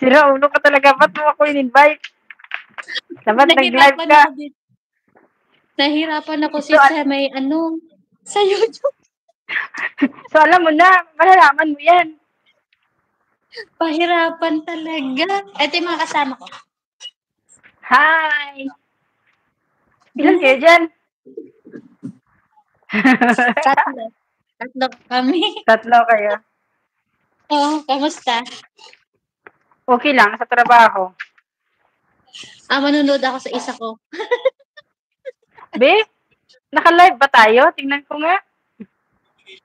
Sira ulo ka talaga. Ba't mo ako in-invite? Dapat nag-live Nahirapan ka. ako dito. Nahirapan ako Ito, sa may sa YouTube. So, alam mo na, malalaman mo yan. Pahirapan talaga. Ito yung mga kasama ko. Hi! Ilan kayo dyan? Tatlo. Tatlo kami. Tatlo kayo. Oh, kamusta? Okay lang, sa trabaho. Manonood ako sa isa ko. Be, naka-live ba tayo? Tingnan ko nga.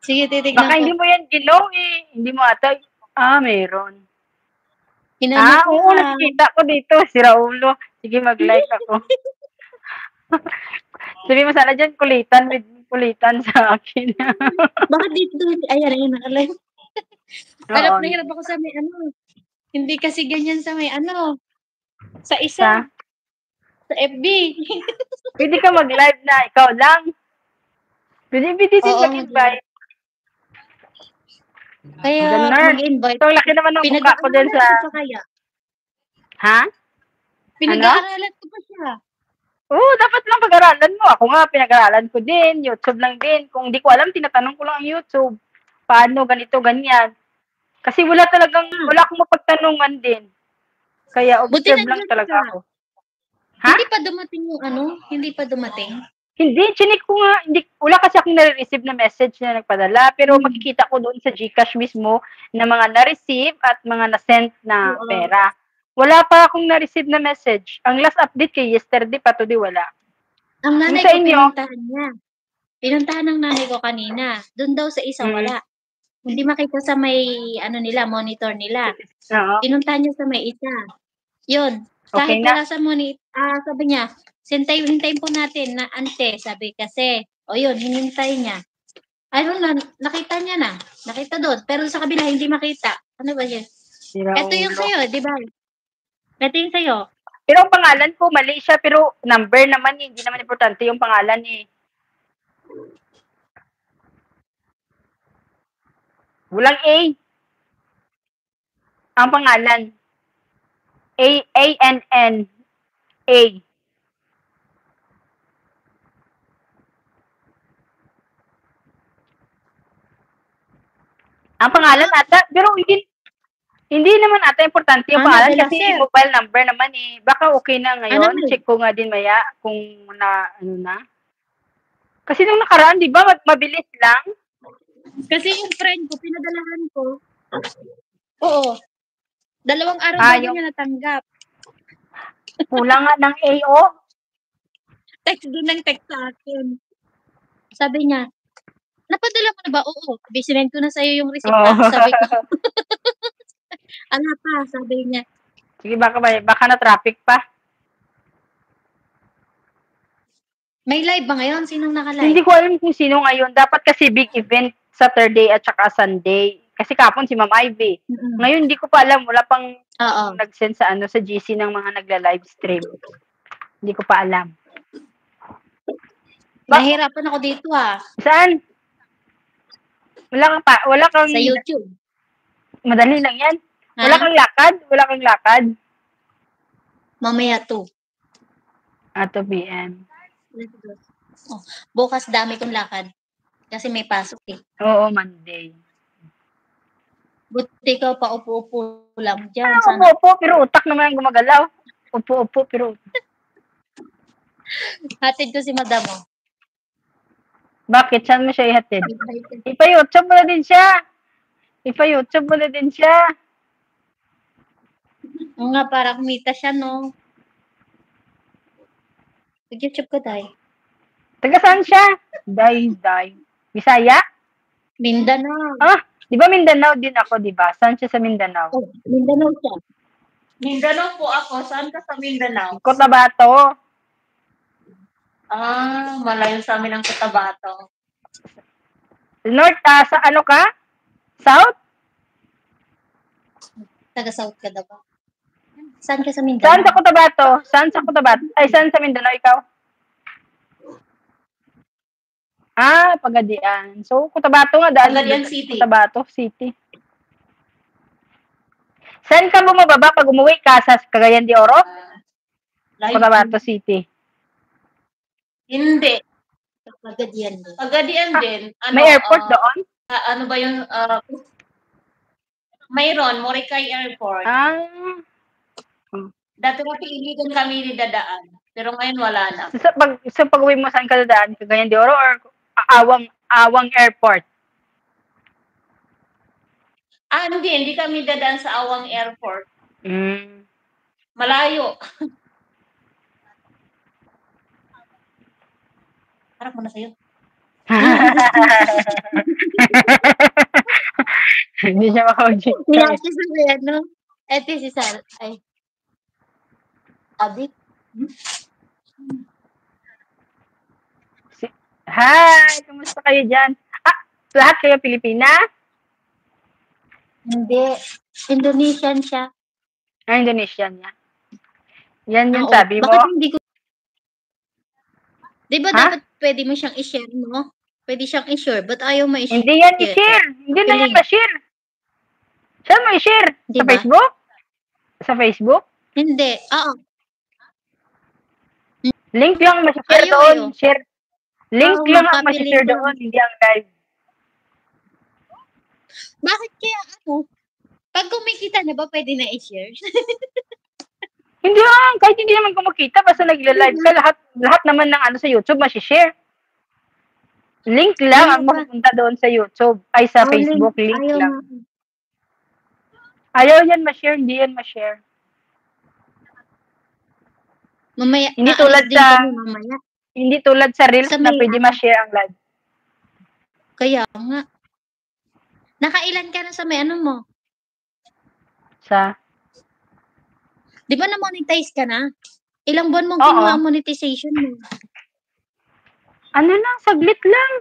Sige, titignan Baka ko. hindi mo yan ginaw eh. Hindi mo ata. Meron. Inano ko Oo, nga. nakikita ko dito. Sira ulo. Sige, mag-like ako. Sabi mo sana dyan, kulitan with kulitan sa akin. Bakit dito? Ayan, nakalive. Harap Oo. na hirap ako sa may Hindi kasi ganyan sa may sa isa. Sa? Sa FB. Pwede ka mag-live na ikaw lang. Pwede din Oo, mag-invite. Kaya Ganun. mag-invite. Ito, laki naman ng mukha ko din sa... Pinag-aaralan ko pa kaya. Ha? Pinag-aaralan ko pa siya. Oo, dapat lang pag-aralan mo. Ako nga, pinag-aralan ko din. YouTube lang din. Kung di ko alam, tinatanong ko lang ang YouTube. Paano, ganito, ganyan. Kasi wala akong mapagtanungan din. Kaya Buti observe lang nandiyan talaga ka. ako. Ha? Hindi pa dumating yung Hindi pa dumating? Hindi, chinik ko nga. Wala kasi akong nare-receive na message na nagpadala. Pero makikita ko doon sa GCash mismo na mga na-receive at mga na-send na pera. Wala pa akong na-receive na message. Ang last update kay yesterday pa, today wala. Ang nanay Yung sa ko, inyo, pinuntahan niya. Pinuntahan ng nanay ko kanina. Doon daw sa isa, wala. Hindi makita sa may, nila, monitor nila. Oo. Pinuntahan niya sa may isa. Yun. Okay Kahit na. wala sa monitor, sabi niya, hintayin po natin na ante, sabi kasi. O yun, hinintay niya. Ayun na, nakita niya na. Nakita doon. Pero sa kabila, hindi makita. Ano ba yun? Ito yung sa'yo, di ba? Ito yung sa'yo. Pero ang pangalan ko, mali siya. Pero number naman, hindi naman importante yung pangalan eh. Walang A. Ang pangalan. A-N-N. A. Ang pangalan ata, pero hindi naman ata importante yung pangalan kasi mobile number naman eh. Baka okay na ngayon. Check ko nga din maya kung na. Kasi nung nakaraan, di ba, mabilis lang? Kasi yung friend ko, pinadalahan ko. Oo. 2 araw bago niya natanggap. Kulang nga ng AO. Text din ng text sa akin. Sabi niya, napadala mo na ba? Oo. Sinend ko na sa'yo yung receipt. Sabi ko. Ala pa, sabi niya. Sige, baka na-traffic pa. May live ba ngayon? Sinong naka-live? Hindi ko alam kung sino ngayon. Dapat kasi big event Saturday at saka Sunday. Kasi kapon si Ma'am Ivy. Ngayon, hindi ko pa alam. Wala pang nag-send sa sa GC ng mga nagla-live stream. Hindi ko pa alam. Nahirapan ako dito Saan? Wala kang... Sa YouTube. Madali lang yan. Wala kang lakad? Mamaya 2. 2 p.m. Bukas dami kong lakad. Kasi may pasok eh. Oo, Monday. Buti ikaw pa upo-upo lang dyan. Upo-upo, pero utak naman ang gumagalaw. Upo-upo, pero utak. Hatid ko si madam mo. Bakit? Saan mo siya ihatid? Ipa-YouTube mo na din siya. Oo nga, para kumita siya, no? Mag-YouTube ko, Day. Taga saan siya? Day. Bisaya? Mindanao. Di ba Mindanao din ako, di ba? Saan siya sa Mindanao? Oh, Mindanao siya. Mindanao po ako. Saan ka sa Mindanao? Cotabato. Malayo sa amin ang Cotabato. North, sa ano ka? South? Taga-South ka daw ba? Saan ka sa Mindanao? Saan sa Cotabato? Ay, saan sa Mindanao ikaw? Pagadian. So, Cotabato nga dahil. Pagadian City. Cotabato City. Saan ka bumababa pag umuwi ka? Sa Cagayan de Oro? Live. Cotabato City? Hindi. Pagadian din. Pagadian din. May airport doon? Ano ba yung mayroon, Moricay Airport. Dati napiligan kami ni dadaan. Pero ngayon wala na. Sa pag-uwi mo, saan ka dadaan? Cagayan de Oro or Awang Airport? Hindi kami dadaan sa Awang Airport. Malayo. Harap mo na sa'yo. Hindi siya makaujit. Ate si ano? Ate si Sal. Ay. Abi? Hi! Kumusta kayo dyan? Lahat kayo Pilipina? Hindi. Indonesian siya. Indonesian niya. Yan yung sabi mo. Bakit hindi ko... Di ba dapat pwede mo siyang i-share, no? Pwede siyang i-share, but ayaw mo i-share. Hindi yan i-share. Hindi na yan ma-share. Saan mo i-share? Sa Facebook? Sa Facebook? Hindi. Oo. Link lang ma-share doon. Share. Link lang ang ma-share doon. Hindi ang live. Bakit kaya pag kumikita na ba, pwede na i-share? Hindi lang. Kahit hindi naman kumikita, basta nagla-live ka, lahat naman ng sa YouTube, ma-share. Link lang ang mapupunta doon sa YouTube. Ay, sa Facebook. Link lang. Ayaw yan ma-share. Hindi yan ma-share. Mamaya, hindi tulad sa Reels na pwede ma-share ang live. Kaya nga. Nakailan ka na sa may mo? Di ba na-monetize ka na? Ilang buwan mong kinuha ang monetization mo? Saglit lang.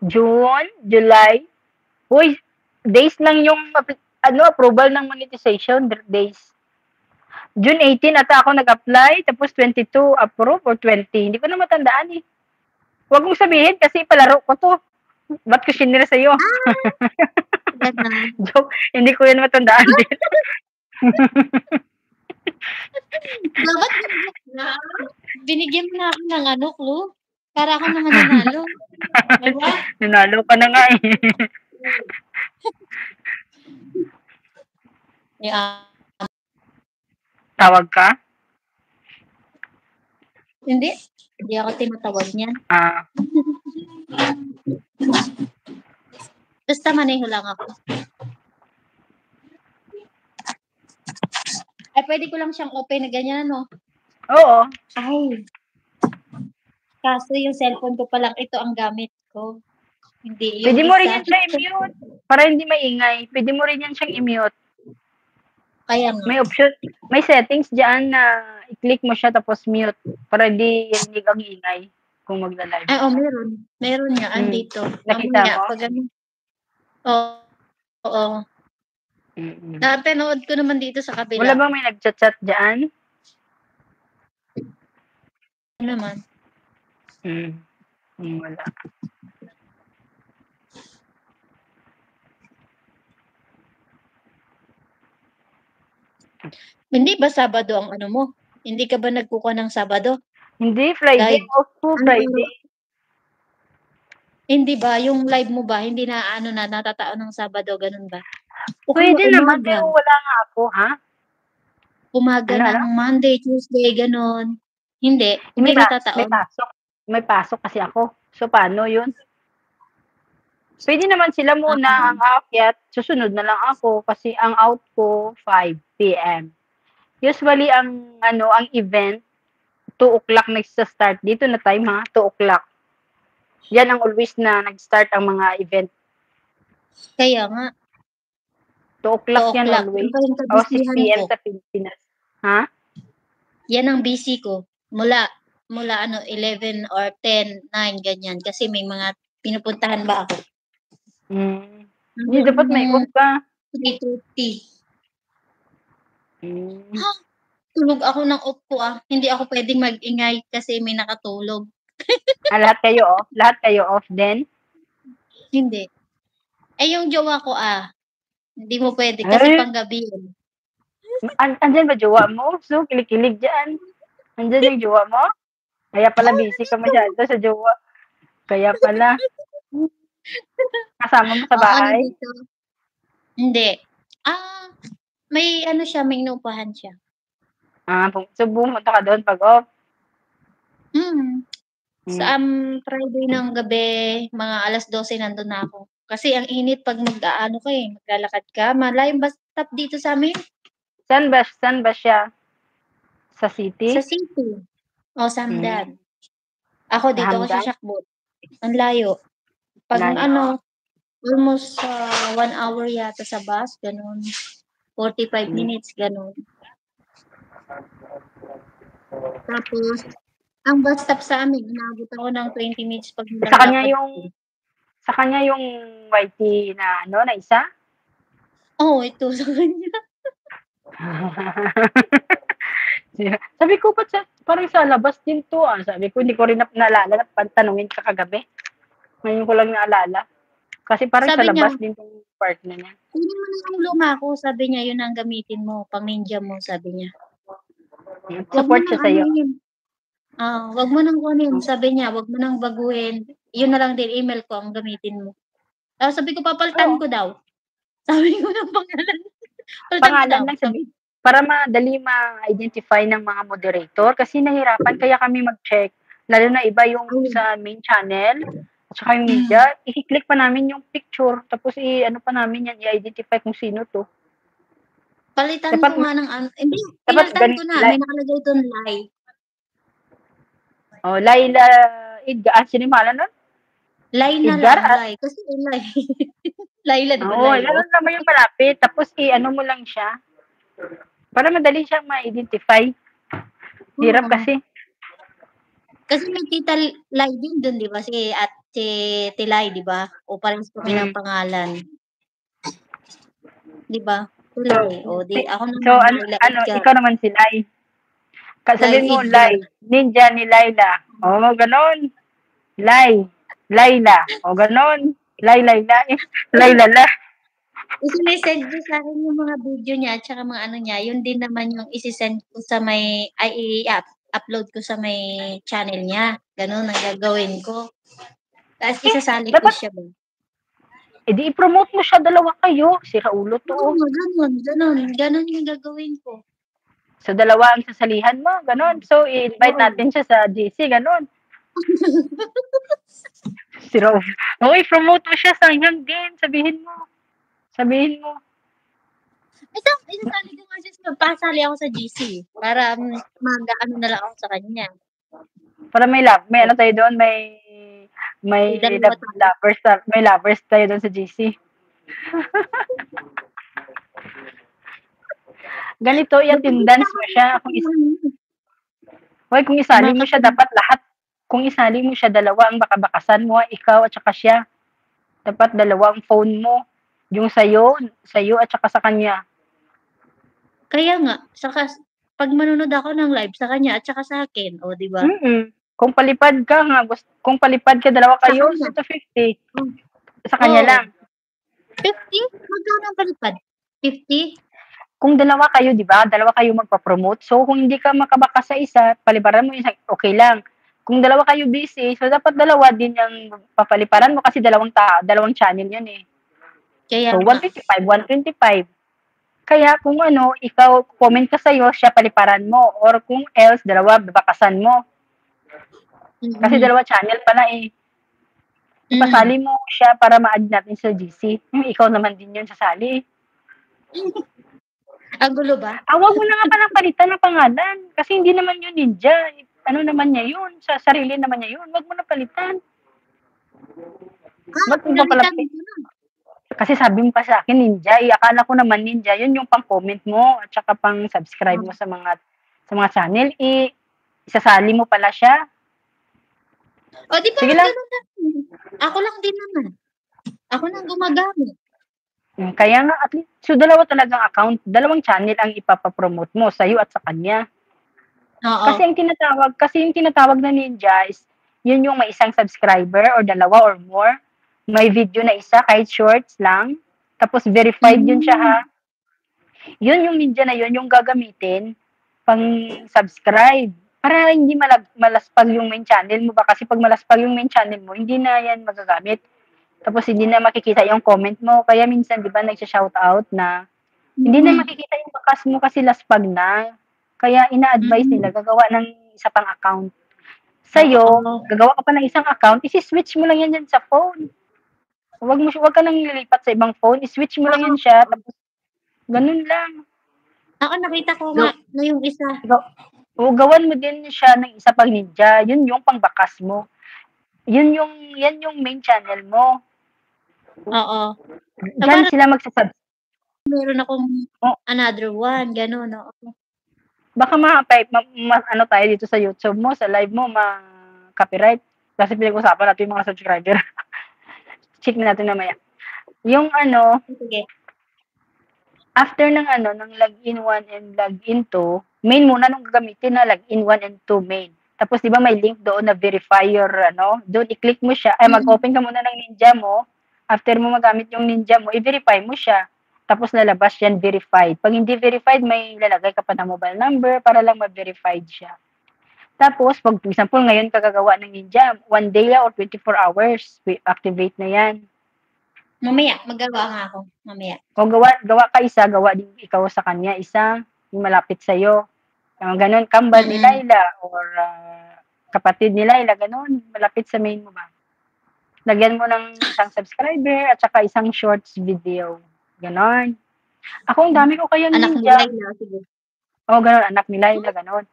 June, July. Uy, days lang yung approval ng monetization, days. June 18 ata ako nag-apply, tapos 22 approve or 20. Hindi ko na matandaan eh. Huwag mong sabihin kasi palaro ko to. Ba't ko sinira sa'yo? Joke, hindi ko yan matandaan din. Dapat binigyan mo na ako ng clue. Para ako naman nanalo. Nanalo ka na nga eh. Tawag ka? Hindi. Hindi ako tinatawag niyan. Basta maneho lang ako. Ay, pwede ko lang siyang open na ganyan, no? Oo. Ay. Kaso yung cellphone ko palang ito ang gamit ko. Hindi yung pwede mo rin yan siya i-mute. Para hindi maingay. Pwede mo rin yan siyang i-mute. Kaya nga. May option, may settings dyan na i-click mo siya tapos mute para hindi rinig ang ingay kung magla-live. Ay, meron. Meron nga, andito. Nakita mo? Oo. Napanood ko naman dito sa kabila. Wala bang may nag-chat-chat dyan? Ano naman? Wala. Hindi ba Sabado ang mo? Hindi ka ba nagkukuha ng Sabado? Hindi, Friday. Off po, Friday. Hindi ba? Yung live mo ba? Hindi na natataon ng Sabado, ganun ba? Pwede naman, pero wala nga ako, ha? Umaga ng Monday, Tuesday, ganun. Hindi natataon. May pasok kasi ako. So, paano yun? Pwede naman sila muna ang aakyat, susunod na lang ako kasi ang out ko 5 p.m. Usually ang event 2 o'clock nagsa-start. Dito na time ha, 2 o'clock. Yan ang always na nag-start ang mga event. Kaya nga. 2 o'clock yan always. O 6 p.m. sa Pilipinas. Ha? Yan ang busy ko. Mula 11 or 10, 9, ganyan. Kasi may mga pinupuntahan ba ako. Hindi dapat may off ka. 3:30. Tulog ako ng off ko Hindi ako pwedeng mag-ingay kasi may nakatulog. Lahat kayo off? Lahat kayo off din? Hindi. Yung jowa ko Hindi mo pwede kasi Ay, panggabi yun. andyan ba jowa mo? So, kilig-kilig dyan. Andyan yung jowa mo? Kaya pala Oo, busy ka nandito. masyado sa jowa. Kaya pala, kasama mo sa Oo, bahay? nandito. Hindi. May ano siya, may inuupahan siya. So pumunta ka doon pag off? Mm. Hmm. Sa Friday ng gabi, mga 12:00 nandun na ako. Kasi ang init 'pag mag-aano ka, maglalakad ka. Malayong bus stop dito sa'min, Saan ba siya? Sa sa city? city. O, Hmm, Samdan. Ako sa dito ako sa Hamdan? Siakbot. Ang layo. 'Pag Layo. ano, almost 1 hour yata sa bus, gano'n. 45 Hmm. minutes, gano'n. Tapos, ang bus stop sa amin, inaabot ako ng 20 minutes 'pag Sa nilang kanya lakad yung ko. sa kanya yung white tea na ano, na isa? Oo, ito sa kanya. Sabi ko, ba't parang sa labas din to, Sabi ko, hindi ko rin naalala na tanungin ka kagabi. Ngayon ko lang naalala. Kasi parang sa Sabi niya, labas din tong park na niya. "Kunin mo na yung luma ko," sabi niya, "yun ang gamitin mo, pang ninja mo," sabi niya. "Wag mo Support siya ng sa'yo. anuhin, wag mo ng kunin," sabi niya, "wag mo ng baguhin, yun na lang din email ko ang gamitin mo." Tapos sabi ko, "Papalitan Oo, ko daw." Sabi ko ng pangalan, "Palitan ko pangalan daw," lang sabi sabi para madali ma-identify ng mga moderator kasi nahirapan kaya kami mag-check. Lalo na iba yung ayun, sa main channel at saka yung hmm, media, i-click pa namin yung picture tapos ano pa namin yan, i-identify kung sino to. palitan ko Dapat nga ng hindi, dapat pinalitan ko na, may nakalagay dun live. Laila Edgar, sino yung pangalan nun? Lie na Edgar? lang, lie, kasi lie. Laila, 'di ba Oo, lie, oh? ganun naman yung malapit. Tapos i-ano mo lang siya para madali siyang ma-identify. Hirap Oo. kasi. Kasi may tita Lai din dun, 'di ba, si Tilay, 'di ba? O parehas kami ng Mm. pangalan, 'di ba? So, Tilay, o 'di ako so naman Laila ano, Edgar, ikaw naman si Lai. Lai Sabihin mo, Edgar. Lai. Ninja ni Laila. O, ganon. Lai. Laila. O, ganon. Lai, Laila. Laila la. Isinesend niya sa'kin yung mga video niya at saka mga ano niya, yun din naman yung ise-send ko sa may i-upload ko sa may channel niya, gano'n ang gagawin ko. Ta's isasali ko Dapat, siya ba. edi i-promote mo siya, dalawa kayo. Sira ulo to. Oo, gano'n yung gagawin ko. So, dalawa ang sasalihan mo, ganon. So, i-invite Oo. natin siya sa GC, ganon. Sira ulo. Oo, i-promote mo siya, sayang din. Sabihin mo. Sabihin mo. Isasali ko nga siya pasali ako sa GC para mag-aano na lang ako sa kanya. Para may Oh, ano tayo doon, may may dalawa tayo. may lovers tayo doon sa GC. Ganito, i-attendance mo siya. Kung isali mo siya, dapat lahat. Kung isali mo siya, dalawa ang bakabakasan mo, ikaw at saka siya. Dapat dalawa ang phone mo. Yung sa'yo at saka sa kanya. Kaya nga, saka 'pag manonood ako ng live sa kanya at saka sa akin, oh, 'di ba? Kung palipad ka nga, kung palipad ka, dalawa Sa kayo, kanya, so 50. oh, Sa kanya oo. lang. 50? Magkano ang palipad? 50? Kung dalawa kayo, di ba? Dalawa kayo magpa-promote. So, kung hindi ka makabaka sa isa, paliparan mo isa, okay lang. Kung dalawa kayo busy, so dapat dalawa din yung papaliparan mo kasi dalawang channel yun eh. Kaya So, nga. 125. Kaya kung ano, ikaw comment ka sa'yo, siya paliparan mo. Or kung else, dalawa babakasan mo. Kasi Mm. dalawa channel pala eh. Mm. Ipasali mo siya para ma-add natin sa GC. Ikaw naman din yun sasali. Ang gulo ba? Wag mo na nga palang palitan ng pangalan. Kasi hindi naman yun ninja. Ano naman niya yun? Sa sarili naman niya yun. Wag mo na palitan. Ba't mo pa pala? Pinalitan ko na. Kasi sabi mo pa sa akin, ninja. Akala ko naman ninja. Yun yung pang-comment mo at saka pang-subscribe mo sa mga channel. Isasali mo pala siya. O, di ba Sige lang. ganun na. Ako lang din naman. Ako lang gumagamit. Kaya nga, at least, so dalawa talagang account, dalawang channel ang ipapapromote mo sa'yo at sa kanya. Oo. Kasi yung tinatawag na ninja is, yun yung may isang subscriber or dalawa or more. May video na isa, kahit shorts lang. Tapos verified yun siya ha. Yun yung ninja na yun, yung gagamitin pang subscribe. Para hindi malaspag yung main channel mo ba? Kasi pag malaspag yung main channel mo, hindi na yan magagamit. Tapos hindi na makikita yung comment mo. Kaya minsan, di ba, nagsha-shoutout na hindi na makikita yung bakas mo kasi laspag na. Kaya ina-advise nila gagawa ng isa pang account. Sa'yo, gagawa ka pa ng isang account, isi-switch mo lang yan dyan sa phone. Wag ka nang lilipat sa ibang phone, i-switch mo lang yan siya, tapos ganun lang. Ako nakita ko nga no yung isa. O gawan mo din siya ng isa pang ninja, yun yung pangbakas mo. Yan yung main channel mo. Oo. Diyan sila magsasub. Meron akong another one, gano'n, no? Baka ano tayo dito sa YouTube mo, sa live mo, ma-copyright. Kasi pinag-usapan natin yung mga subscriber. Check natin mamaya. Yung ano, sige. After ng login 1 and login 2, main muna nung gagamitin na login 1 and 2 main. Tapos, di ba may link doon na verify your, doon i-click mo siya, mag-open ka muna ng Ninja mo. After mo magamit yung Ninja mo, i-verify mo siya. Tapos, lalabas yan verified. Pag hindi verified, may lalagay ka pa na mobile number para lang ma-verified siya. Tapos, pag, for example, ngayon kagagawa ng Ninja, 1 day or 24 hours, activate na yan. Mamaya, magawa nga ako. Mamaya. O gawa ka isa, gawa din ikaw sa kanya, isa, yung malapit sa'yo. Ganon, kambal ni Laila or kapatid ni Laila, ganon, malapit sa main mo ba? Lagyan mo ng isang subscriber at saka isang shorts video. Ganon. Ako, ang dami ko kayang anak ninja. Anak ni Laila, sige. O, ganon, anak ni Laila, ganon.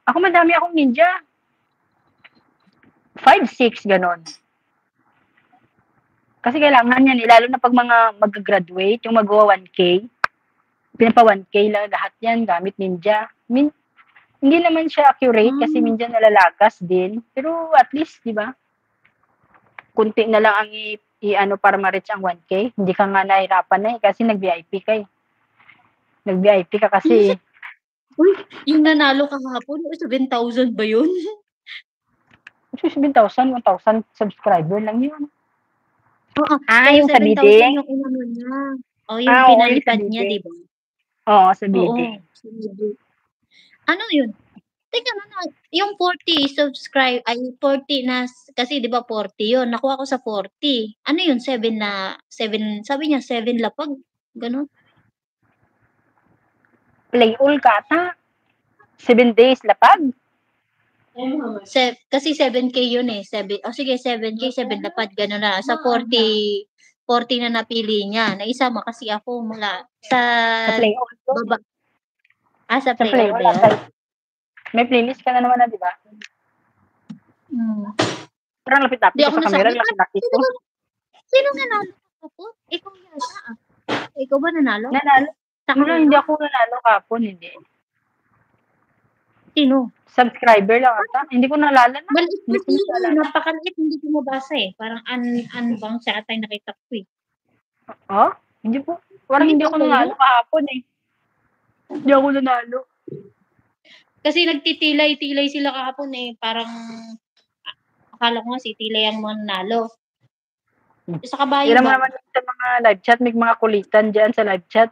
Ako, madami akong ninja. 5, 6, ganon. Kasi kailangan yan, lalo na pag mga mag-graduate, yung magawa 1K, pinapa 1K lang lahat yan, gamit ninja. Hindi naman siya accurate kasi minsan nalalagas din. Pero at least, di ba? Kunti na lang ang i-ano para ma-reach ang 1K. Hindi ka nga nahirapan na kasi nag-VIP ka eh. Nag-VIP ka kasi. Uy, yung nanalo kahapon, 7,000 ba yun? 7,000, 1,000 subscriber lang yun. Oo. Yung sa bidding? Yung inano niya. Yung pinalipad niya, di ba? Oo, sa bidding. Ano yun? Teka na, yung 40 subscribe, 40 na, kasi di ba 40 yun, nakuha ko sa 40. Ano yun, 7, sabi niya 7 lapag, gano'n. Play all ka ata. 7 days lapag. Kasi 7K yun eh. Sige, 7K, 7 lapad, gano'n na. Sa 40 na napili niya. Naisama kasi ako mula sa play all. Baba. Sa play all ba yun? May playlist ka na naman na, di ba? Parang lapit-lapit ko sa camera. Lapit-lapit ko. Sino nanalo kapon? Ikaw yata. Ikaw ba nanalo? Nanalo? Wala, hindi ako nanalo kapon, hindi. Sino? Subscriber lang ata. Hindi ko naalala na. Maliit kasi yun. Napakaliit. Hindi ko mabasa eh. Parang unbang sa atay nakita ko eh. Hindi po. Parang hindi ako nanalo kahapon eh. Hindi ako nanalo. Kasi nagtitilay-tilay sila kahapon eh. Parang akala ko nga si Tilay ang mananalo. Sa kabayo ba? Naman sa mga live chat. May mga kulitan dyan sa live chat.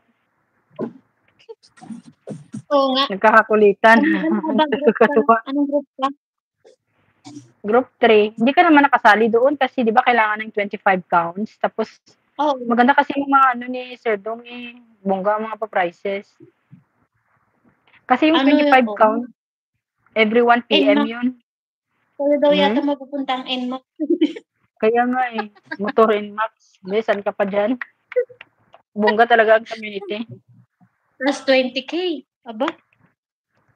Oo nga. Nagkakakulitan. Anong group ka? Group 3. Hindi ka naman nakasali doon kasi di ba kailangan ng 25 counts. Tapos maganda kasi yung mga ni Sir Dong bongga mga pa-prices. Kasi yung 25 count, every 1 PM yun. Kaya daw yata mapupunta ang NMAX. Kaya nga eh. Motor NMAX. Saan ka pa dyan? Bongga talaga ang community. Plus 20K. Aba?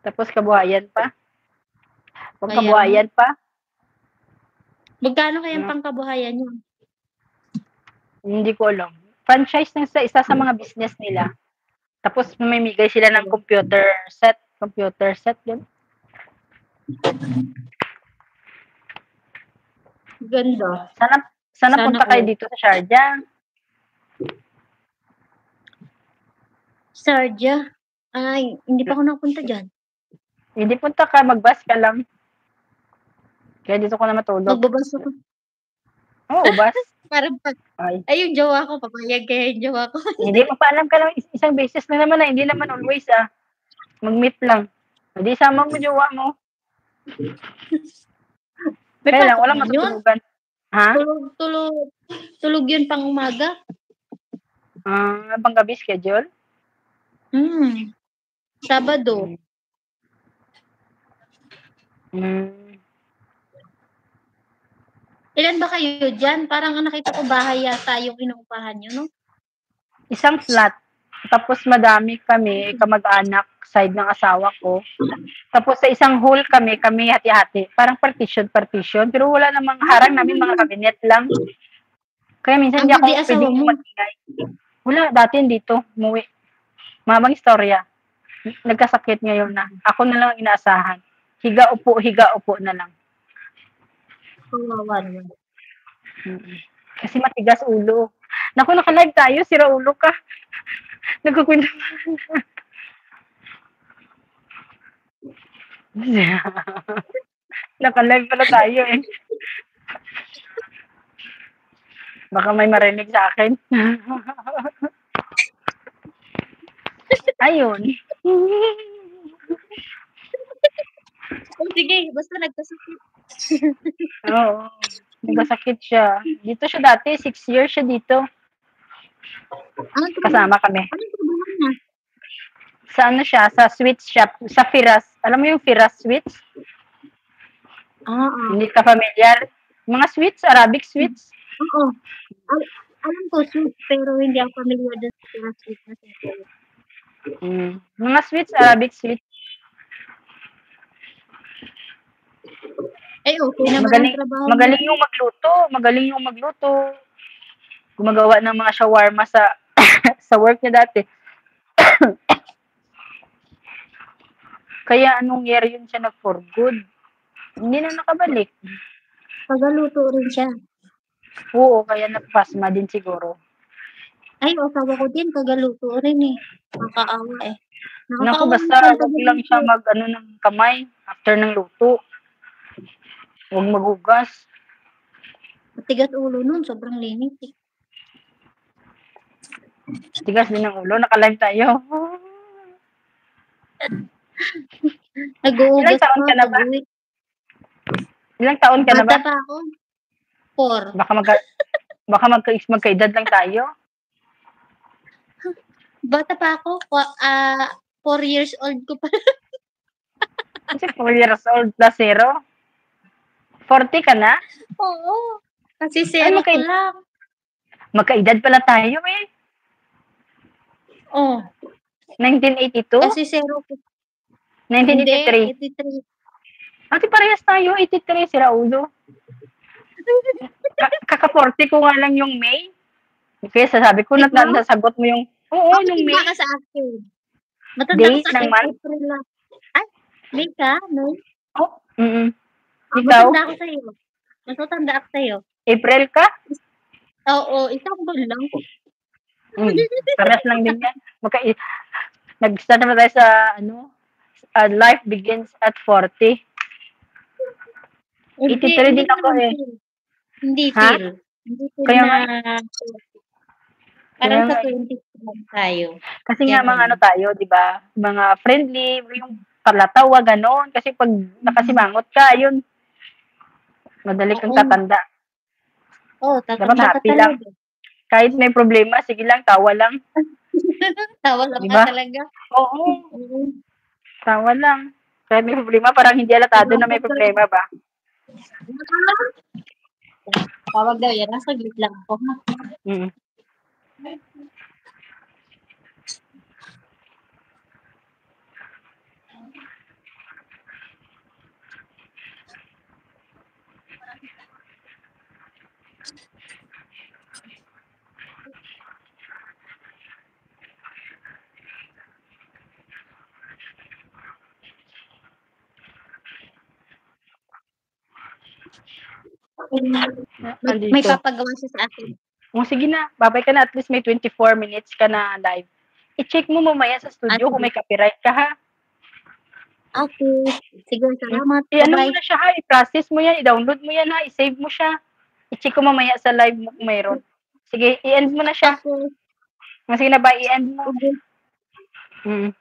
Tapos kabuhayan pa. Pagkabuhayan pa. Magkano kayang pangkabuhayan yun? Hindi ko alam. Franchise ng isa sa mga business nila. Tapos mamimigay sila ng computer set. Yun. Ganda. Sana punta kayo dito sa Sharjah. Sharjah? Ay, hindi pa ako nakapunta dyan. Hindi punta ka, mag-bus ka lang. Kaya dito ko na matulog. Magbabas ako. Oo, bus. Parang Ay, yung jowa ko, papayag kaya yung jowa ko. hindi magpaalam ka lang isang beses na naman hindi naman always mag-meet lang. Hindi sama mo jowa mo. May Kaya lang, pasok walang ba yun? matutulugan. Ha? Tulog yun pang umaga. Pang gabi schedule? Sabado. Ilan ba kayo dyan? Parang nakita ko bahay yata yung inuupahan nyo, no? Isang flat. Tapos madami kami, kamag-anak, side ng asawa ko. Tapos sa isang hall kami hati-hati. Parang partition. Pero wala namang harang namin, mga kabinet lang. Kaya minsan hindi Ang di ako asawa pwedeng mo. mag-ingay. Wala, dati dito, umuwi. Mamang istorya. Nagkasakit ngayon na. Ako na lang ang inaasahan. Higa upo na lang. Kawawa naman. Kasi matigas ulo. Naku, naka-live tayo, sira ulo ka. Nagkukwento. Naka-live pala tayo eh. Baka may marinig sa akin. Ayun. Sige, basta nagkasakit. Oo. Nagkasakit siya. Dito siya dati, 6 years siya dito. Kasama kami. Anong trabaho niya? Sa ano siya, sa sweet shop, sa Firas. Alam mo yung Firas sweets? Hindi ka familiar? Mga sweets, Arabic sweets? Oo. Alam ko sweet, pero hindi ako familiar dun sa sweet na sinasabi. Mga sweets, Arabic sweets. Okay naman ang trabaho niya. Magaling yung magluto. Gumagawa ng mga shawarma sa sa work niya dati. Kaya anong year yun siya nag-for good? Hindi na nakabalik. Tagaluto rin siya. Oo, kaya napasma din siguro. Asawa ko din, tagaluto rin eh. Nakakaawa eh. Naku, basta wag lang siya ng kamay after ng luto. Huwag maghugas. Matigas ulo nun, sobrang linis eh. Tigas din ng ulo, naka-live tayo. Nag-uugas Ilang taon ka na ba? Ilang taon ka na ba? Bata pa ako. 4. Baka magkaedad lang tayo. Bata pa ako. 4 years old ko pa. Kasi 4 years old plus 0. 40 ka na? Oo. Kasi 0 ko lang. Magkaedad pala tayo eh. Oh. 1982? Kasi 0 ko. 1983? Hindi, 83. Ate, parehas tayo. 83, sira ulo. Kaka-40 ko nga lang yung May. Kaya sasabi ko, nasagot mo yung, oo, yung May. Matanda ka sa akin. Matanda Day ka sa ng akin. month? April lang. Ay, May ka? May? Oh, Ikaw? Matanda ako sa'yo. Mas matanda ako sa'yo. April ka? Oo, isang buwan lang. Paras lang din yan. Nag-start naman tayo sa, life begins at 40. 83 din ako eh. Hindi feel. Hindi feel Kaya na parang sa 20 lang tayo. Kasi nga mga tayo, di ba? Mga friendly, yung palatawa, ganon. Kasi pag nakasimangot ka, yun, madali kang tatanda. Tatanda dapat happy lang. Kahit may problema, sige lang, tawa lang. Tawa lang diba? Ka talaga? Oo. Tawa lang. Kahit may problema, parang hindi alatado na may problema ba? Tawag daw yan. Nasa glit lang ako. May papagawa siya sa akin. Sige na. Babay ka na. At least may 24 minutes ka na live. I-check mo mamaya sa studio kung may copyright ka, ha? Okay. Sige, salamat. Ano mo na siya, ha? I-process mo yan. I-download mo yan, ha? I-save mo siya. I-check ko mamaya sa live mo kung mayroon. Sige, i-end mo na siya. Tapos, Sige na ba, i-end mo. okay. Mm.